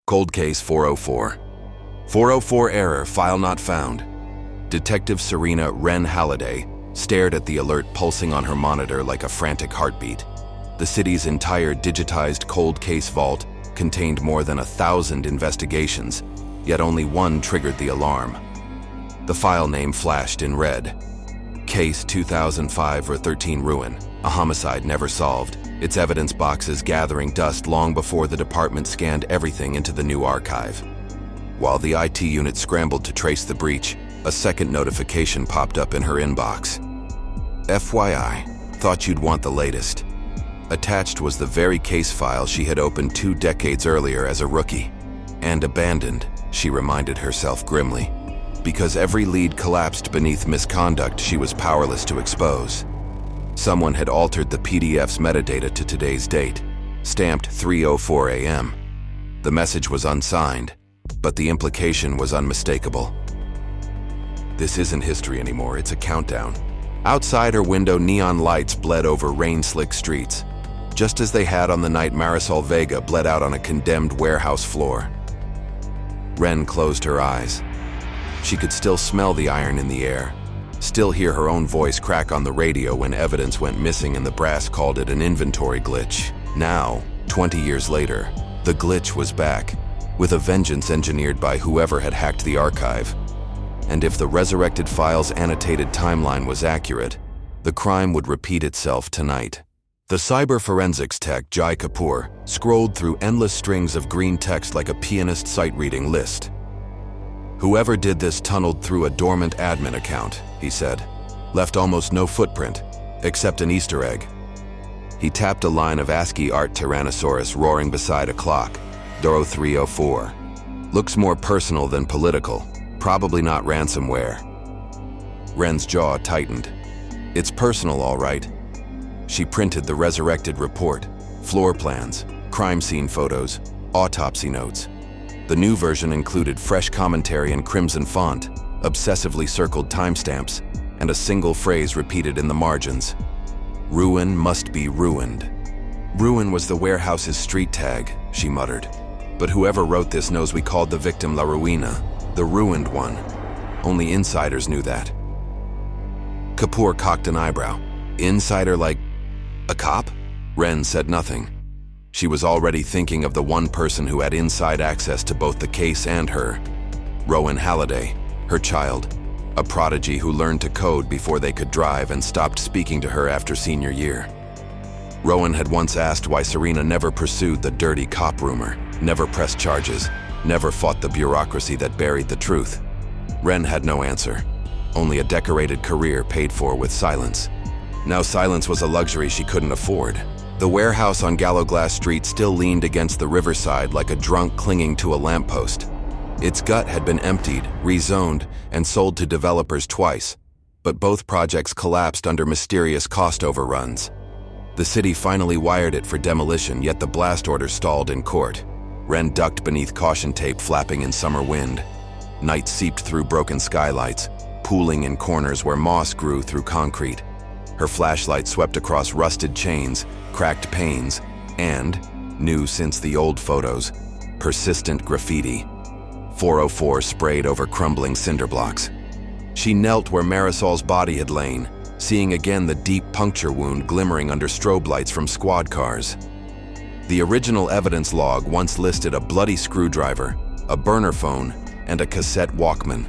Cold case 404. 404 error, file not found. Detective Serena Renn Halliday stared at the alert pulsing on her monitor like a frantic heartbeat. The city's entire digitized cold case vault contained more than 1,000 investigations, yet only one triggered the alarm. The file name flashed in red. Case 2005-13 Ruin, a homicide never solved, its evidence boxes gathering dust long before the department scanned everything into the new archive. While the IT unit scrambled to trace the breach, a second notification popped up in her inbox. FYI, thought you'd want the latest. Attached was the very case file she had opened 2 decades earlier as a rookie. And abandoned, she reminded herself grimly, because every lead collapsed beneath misconduct she was powerless to expose. Someone had altered the PDF's metadata to today's date, stamped 3:04 a.m. The message was unsigned, but the implication was unmistakable. This isn't history anymore, it's a countdown. Outside her window, neon lights bled over rain-slick streets, just as they had on the night Marisol Vega bled out on a condemned warehouse floor. Renn closed her eyes. She could still smell the iron in the air, still hear her own voice crack on the radio when evidence went missing and the brass called it an inventory glitch. Now, 20 years later, the glitch was back, with a vengeance engineered by whoever had hacked the archive. And if the resurrected file's annotated timeline was accurate, the crime would repeat itself tonight. The cyber forensics tech, Jai Kapoor, scrolled through endless strings of green text like a pianist sight-reading list. Whoever did this tunneled through a dormant admin account, he said, left almost no footprint, except an Easter egg. He tapped a line of ASCII art Tyrannosaurus roaring beside a clock, Doro 304. Looks more personal than political, probably not ransomware. Renn's jaw tightened. It's personal, all right. She printed the resurrected report, floor plans, crime scene photos, autopsy notes. The new version included fresh commentary in crimson font, obsessively circled timestamps, and a single phrase repeated in the margins. Ruin must be ruined. Ruin was the warehouse's street tag, she muttered. But whoever wrote this knows we called the victim La Ruina, the ruined one. Only insiders knew that. Kapoor cocked an eyebrow. Insider like a cop? Renn said nothing. She was already thinking of the one person who had inside access to both the case and her. Rowan Halliday, her child, a prodigy who learned to code before they could drive and stopped speaking to her after senior year. Rowan had once asked why Serena never pursued the dirty cop rumor, never pressed charges, never fought the bureaucracy that buried the truth. Renn had no answer, only a decorated career paid for with silence. Now silence was a luxury she couldn't afford. The warehouse on Gallowglass Street still leaned against the riverside like a drunk clinging to a lamppost. Its gut had been emptied, rezoned, and sold to developers twice, but both projects collapsed under mysterious cost overruns. The city finally wired it for demolition, yet the blast order stalled in court. Renn ducked beneath caution tape flapping in summer wind. Night seeped through broken skylights, pooling in corners where moss grew through concrete. Her flashlight swept across rusted chains, cracked panes, and, new since the old photos, persistent graffiti. 404 sprayed over crumbling cinder blocks. She knelt where Marisol's body had lain, seeing again the deep puncture wound glimmering under strobe lights from squad cars. The original evidence log once listed a bloody screwdriver, a burner phone, and a cassette Walkman.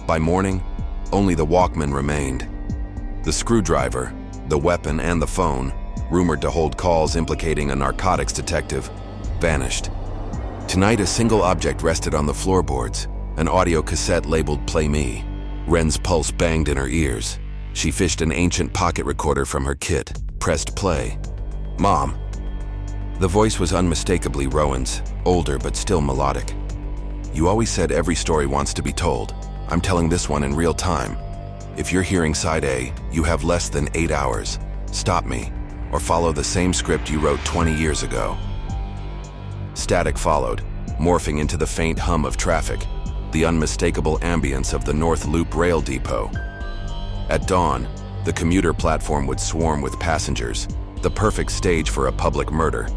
By morning, only the Walkman remained. The screwdriver, the weapon, and the phone, rumored to hold calls implicating a narcotics detective, vanished. Tonight, a single object rested on the floorboards, an audio cassette labeled Play Me. Renn's pulse banged in her ears. She fished an ancient pocket recorder from her kit, pressed play. Mom. The voice was unmistakably Rowan's, older but still melodic. You always said every story wants to be told. I'm telling this one in real time. If you're hearing side A, you have less than 8 hours. Stop me, or follow the same script you wrote 20 years ago. Static followed, morphing into the faint hum of traffic, the unmistakable ambience of the North Loop rail depot. At dawn, the commuter platform would swarm with passengers, the perfect stage for a public murder.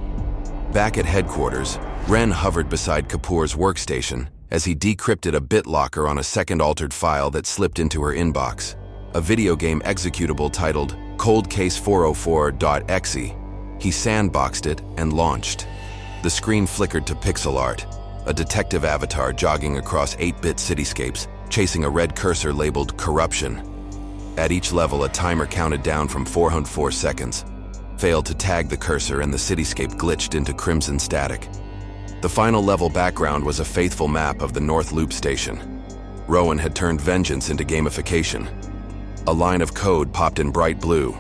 Back at headquarters, Renn hovered beside Kapoor's workstation as he decrypted a BitLocker on a second altered file that slipped into her inbox. A video game executable titled coldcase404.exe. He sandboxed it and launched. The screen flickered to pixel art, a detective avatar jogging across 8-bit cityscapes, chasing a red cursor labeled corruption. At each level, a timer counted down from 404 seconds. Failed to tag the cursor and the cityscape glitched into crimson static. The final level background was a faithful map of the North Loop station. Rowan had turned vengeance into gamification. A line of code popped in bright blue.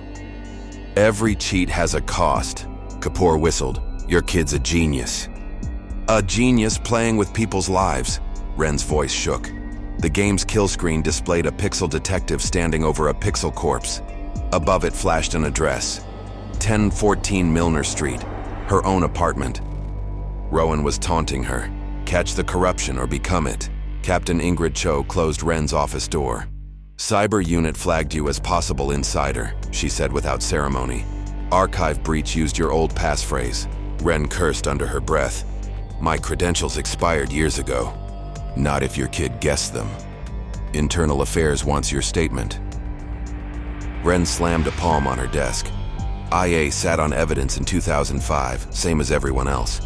"Every cheat has a cost." Kapoor whistled. "Your kid's a genius." "A genius playing with people's lives." Renn's voice shook. The game's kill screen displayed a pixel detective standing over a pixel corpse. Above it flashed an address. 1014 Milner Street, her own apartment. Rowan was taunting her. "Catch the corruption or become it." Captain Ingrid Cho closed Renn's office door. "Cyber unit flagged you as possible insider," she said without ceremony. "Archive breach used your old passphrase." Renn cursed under her breath. "My credentials expired years ago." "Not if your kid guessed them." "Internal Affairs wants your statement." Renn slammed a palm on her desk. "IA sat on evidence in 2005, same as everyone else.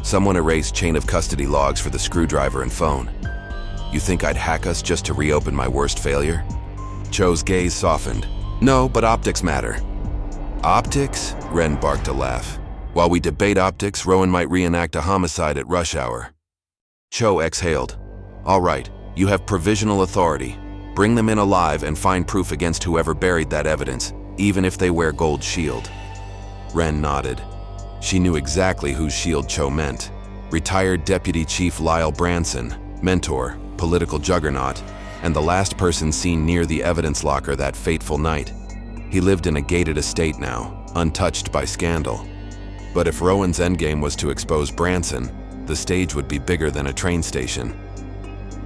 Someone erased chain of custody logs for the screwdriver and phone. You think I'd hack us just to reopen my worst failure?" Cho's gaze softened. "No, but optics matter." "Optics?" Renn barked a laugh. "While we debate optics, Rowan might reenact a homicide at rush hour." Cho exhaled. "All right, you have provisional authority. Bring them in alive and find proof against whoever buried that evidence, even if they wear gold shield." Renn nodded. She knew exactly whose shield Cho meant. Retired Deputy Chief Lyle Branson, mentor, political juggernaut, and the last person seen near the evidence locker that fateful night. He lived in a gated estate now, untouched by scandal. But if Rowan's endgame was to expose Branson, the stage would be bigger than a train station.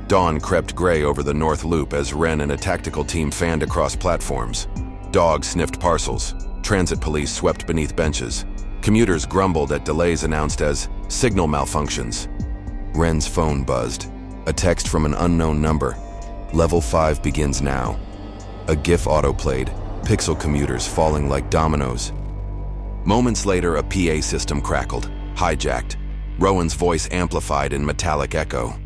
Dawn crept gray over the North Loop as Renn and a tactical team fanned across platforms. Dogs sniffed parcels. Transit police swept beneath benches. Commuters grumbled at delays announced as signal malfunctions. Renn's phone buzzed. A text from an unknown number. "Level 5 begins now." A GIF autoplayed, pixel commuters falling like dominoes. Moments later, a PA system crackled, hijacked. Rowan's voice amplified in metallic echo.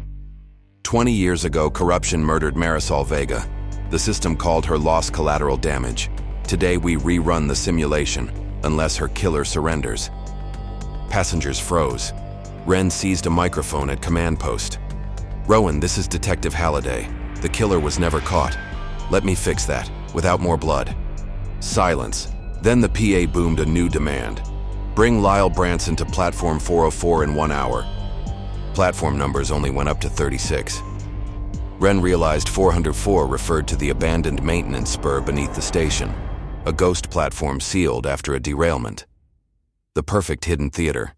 20 years ago, corruption murdered Marisol Vega. The system called her lost collateral damage. Today we rerun the simulation, unless her killer surrenders. Passengers froze. Renn seized a microphone at command post. "Rowan, this is Detective Halliday. The killer was never caught. Let me fix that, without more blood." Silence. Then the PA boomed a new demand. "Bring Lyle Branson to platform 404 in 1 hour." Platform numbers only went up to 36. Renn realized 404 referred to the abandoned maintenance spur beneath the station, a ghost platform sealed after a derailment. The perfect hidden theater.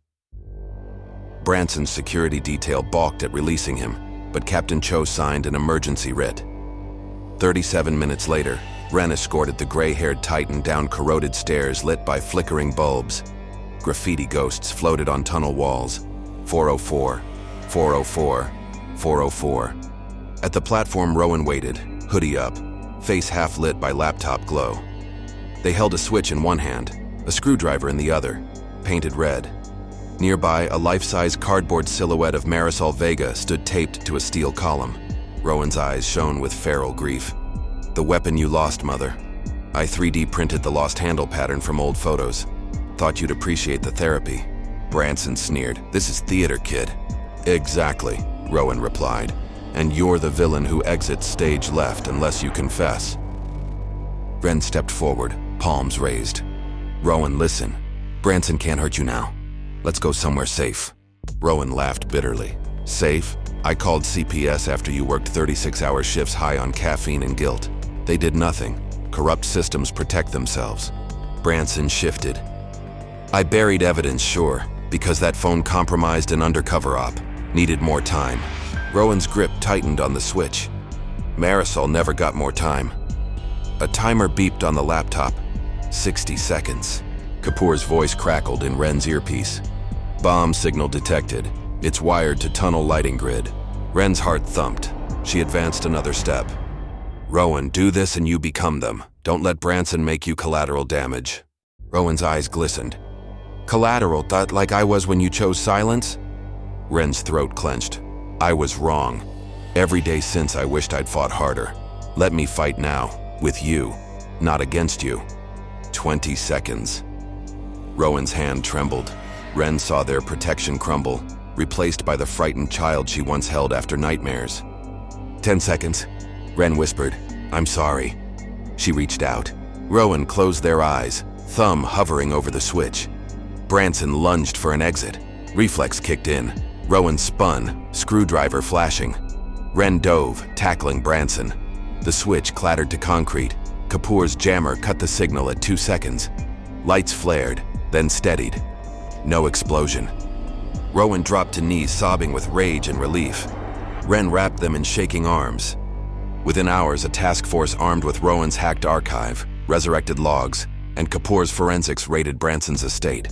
Branson's security detail balked at releasing him, but Captain Cho signed an emergency writ. 37 minutes later, Renn escorted the gray-haired titan down corroded stairs lit by flickering bulbs. Graffiti ghosts floated on tunnel walls. 404, 404, 404. At the platform, Rowan waited, hoodie up, face half lit by laptop glow. They held a switch in one hand, a screwdriver in the other, painted red. Nearby, a life-size cardboard silhouette of Marisol Vega stood taped to a steel column. Rowan's eyes shone with feral grief. "The weapon you lost, Mother. I 3D printed the lost handle pattern from old photos. Thought you'd appreciate the therapy." Branson sneered. "This is theater, kid." "Exactly," Rowan replied. "And you're the villain who exits stage left unless you confess." Renn stepped forward, palms raised. "Rowan, listen. Branson can't hurt you now. Let's go somewhere safe." Rowan laughed bitterly. "Safe? I called CPS after you worked 36-hour shifts high on caffeine and guilt. They did nothing. Corrupt systems protect themselves." Branson shifted. "I buried evidence, sure, because that phone compromised an undercover op. Needed more time." Rowan's grip tightened on the switch. Marisol never got more time. A timer beeped on the laptop. 60 seconds. Kapoor's voice crackled in Renn's earpiece. "Bomb signal detected. It's wired to tunnel lighting grid. Renn's heart thumped. She advanced another step. Rowan, do this and you become them. Don't let Branson make you collateral damage. Rowan's eyes glistened. Collateral, that like I was when you chose silence? Renn's throat clenched. I was wrong. Every day since I wished I'd fought harder. Let me fight now, with you, not against you. 20 seconds. Rowan's hand trembled. Renn saw their protection crumble, replaced by the frightened child she once held after nightmares. 10 seconds. Renn whispered, I'm sorry. She reached out. Rowan closed their eyes, thumb hovering over the switch. Branson lunged for an exit. Reflex kicked in. Rowan spun, screwdriver flashing. Renn dove, tackling Branson. The switch clattered to concrete. Kapoor's jammer cut the signal at 2 seconds. Lights flared, then steadied. No explosion. Rowan dropped to knees, sobbing with rage and relief. Renn wrapped them in shaking arms. Within hours, a task force armed with Rowan's hacked archive, resurrected logs, and Kapoor's forensics raided Branson's estate.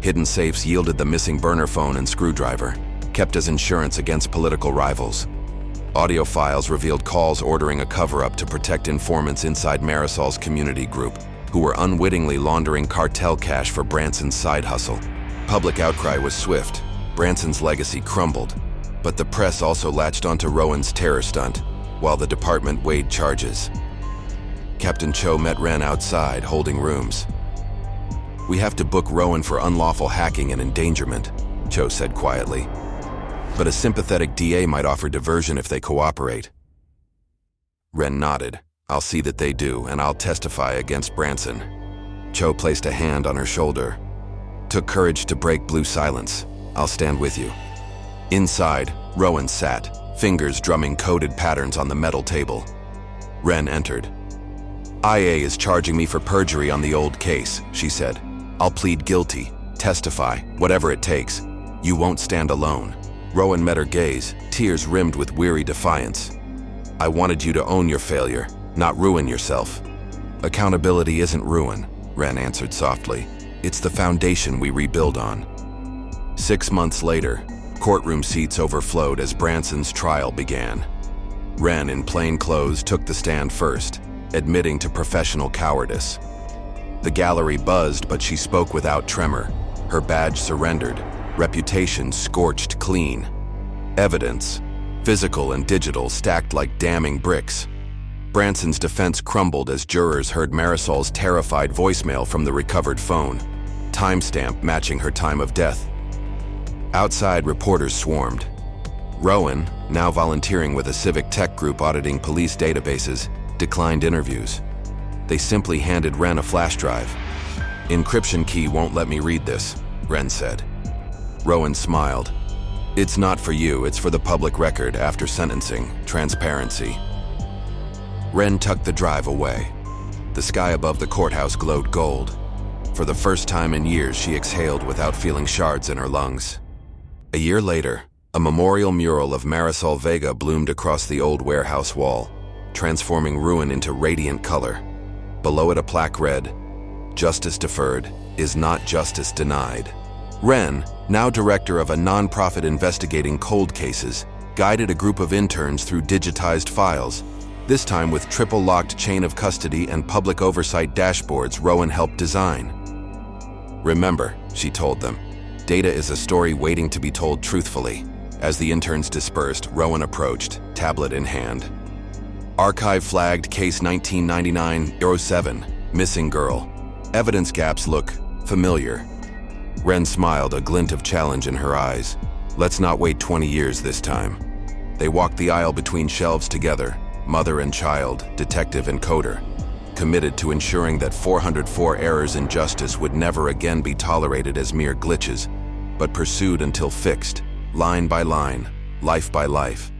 Hidden safes yielded the missing burner phone and screwdriver, kept as insurance against political rivals. Audio files revealed calls ordering a cover-up to protect informants inside Marisol's community group, who were unwittingly laundering cartel cash for Branson's side hustle. Public outcry was swift. Branson's legacy crumbled, but the press also latched onto Rowan's terror stunt, while the department weighed charges. Captain Cho met Renn outside, holding rooms. We have to book Rowan for unlawful hacking and endangerment, Cho said quietly. But a sympathetic DA might offer diversion if they cooperate. Renn nodded. I'll see that they do, and I'll testify against Branson. Cho placed a hand on her shoulder. Took courage to break blue silence. I'll stand with you. Inside, Rowan sat, fingers drumming coded patterns on the metal table. Renn entered. IA is charging me for perjury on the old case, she said. I'll plead guilty, testify, whatever it takes. You won't stand alone. Rowan met her gaze, tears rimmed with weary defiance. I wanted you to own your failure, not ruin yourself. Accountability isn't ruin, Renn answered softly. It's the foundation we rebuild on. 6 months later, courtroom seats overflowed as Branson's trial began. Renn, in plain clothes, took the stand first, admitting to professional cowardice. The gallery buzzed, but she spoke without tremor. Her badge surrendered, reputation scorched clean. Evidence, physical and digital, stacked like damning bricks. Branson's defense crumbled as jurors heard Marisol's terrified voicemail from the recovered phone, timestamp matching her time of death. Outside, reporters swarmed. Rowan, now volunteering with a civic tech group auditing police databases, declined interviews. They simply handed Renn a flash drive. Encryption key won't let me read this, Renn said. Rowan smiled. It's not for you, it's for the public record after sentencing, transparency. Renn tucked the drive away. The sky above the courthouse glowed gold. For the first time in years, she exhaled without feeling shards in her lungs. A year later, a memorial mural of Marisol Vega bloomed across the old warehouse wall, transforming ruin into radiant color. Below it a plaque read, "Justice deferred is not justice denied." Renn, now director of a nonprofit investigating cold cases, guided a group of interns through digitized files, this time with triple-locked chain of custody and public oversight dashboards Rowan helped design. Remember, she told them, data is a story waiting to be told truthfully. As the interns dispersed, Rowan approached, tablet in hand. Archive flagged case 1999-07, missing girl. Evidence gaps look familiar. Renn smiled, a glint of challenge in her eyes. Let's not wait 20 years this time. They walked the aisle between shelves together, mother and child, detective and coder, committed to ensuring that 404 errors in justice would never again be tolerated as mere glitches, but pursued until fixed, line by line, life by life.